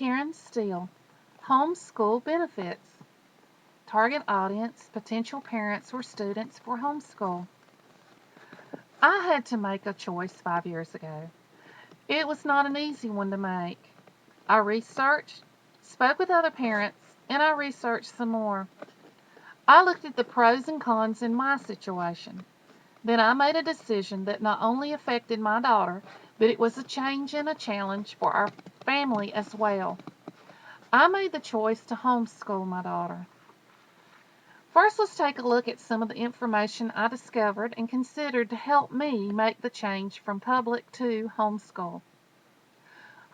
Karen Steele, Homeschool Benefits. Target audience, potential parents or students for homeschool. I had to make a choice 5 years ago. It was not an easy one to make. I researched, spoke with other parents, and I researched some more. I looked at the pros and cons in my situation. Then I made a decision that not only affected my daughter, but it was a change and a challenge for our family as well. I made the choice to homeschool my daughter. First, let's take a look at some of the information I discovered and considered to help me make the change from public to homeschool.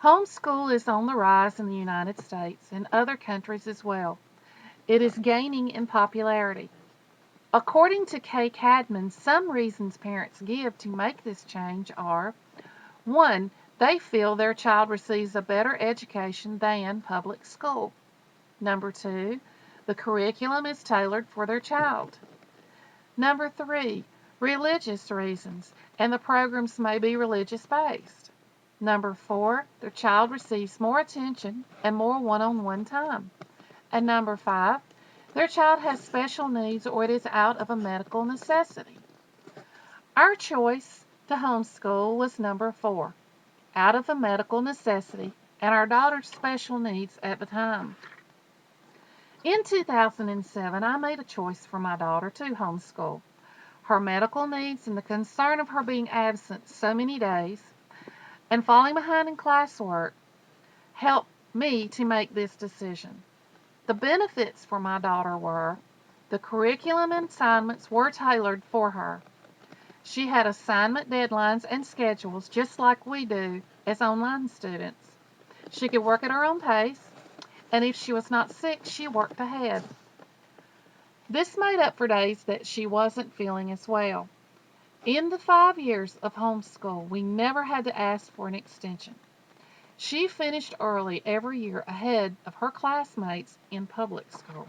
Homeschool is on the rise in the United States and other countries as well. It is gaining in popularity. According to Kay Cadman, some reasons parents give to make this change are: 1. They feel their child receives a better education than public school. Number 2. The curriculum is tailored for their child. Number 3. Religious reasons, and the programs may be religious based. Number 4. Their child receives more attention and more one-on-one time. And number 5. Their child has special needs or it is out of a medical necessity. Our choice to homeschool was number 4, out of a medical necessity, and our daughter's special needs at the time. In 2007, I made a choice for my daughter to homeschool. Her medical needs and the concern of her being absent so many days and falling behind in classwork helped me to make this decision. The benefits for my daughter were: the curriculum and assignments were tailored for her. She had assignment deadlines and schedules just like we do as online students. She could work at her own pace, and if she was not sick, she worked ahead. This made up for days that she wasn't feeling as well. In the 5 years of homeschool, we never had to ask for an extension. She finished early every year ahead of her classmates in public school.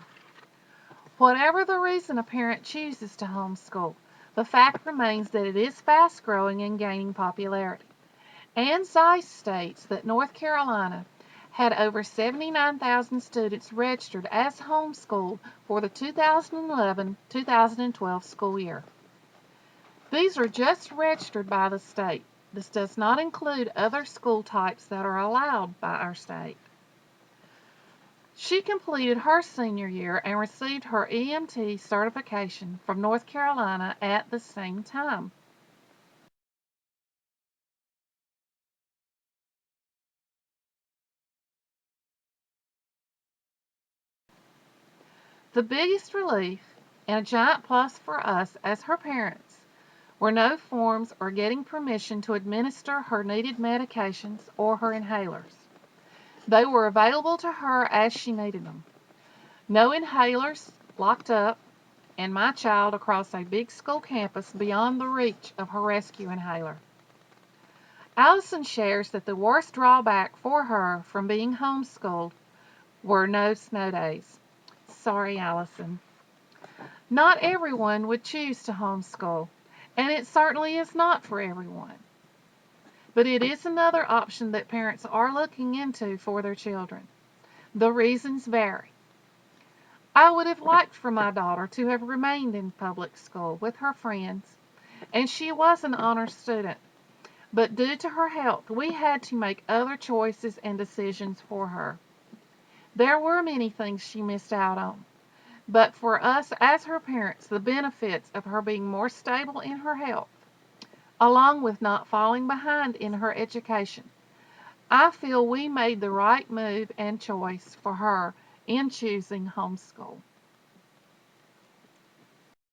Whatever the reason a parent chooses to homeschool, the fact remains that it is fast growing and gaining popularity. Ann Zeiss states that North Carolina had over 79,000 students registered as homeschooled for the 2011-2012 school year. These are just registered by the state. This does not include other school types that are allowed by our state. She completed her senior year and received her EMT certification from North Carolina at the same time. The biggest relief and a giant plus for us as her parents were no forms or getting permission to administer her needed medications or her inhalers. They were available to her as she needed them. No inhalers locked up and my child across a big school campus beyond the reach of her rescue inhaler. Allison shares that the worst drawback for her from being homeschooled were no snow days. Sorry, Allison. Not everyone would choose to homeschool, and it certainly is not for everyone. But it is another option that parents are looking into for their children. The reasons vary. I would have liked for my daughter to have remained in public school with her friends, and she was an honor student. But due to her health, we had to make other choices and decisions for her. There were many things she missed out on. But for us as her parents, the benefits of her being more stable in her health, along with not falling behind in her education, I feel we made the right move and choice for her in choosing homeschool.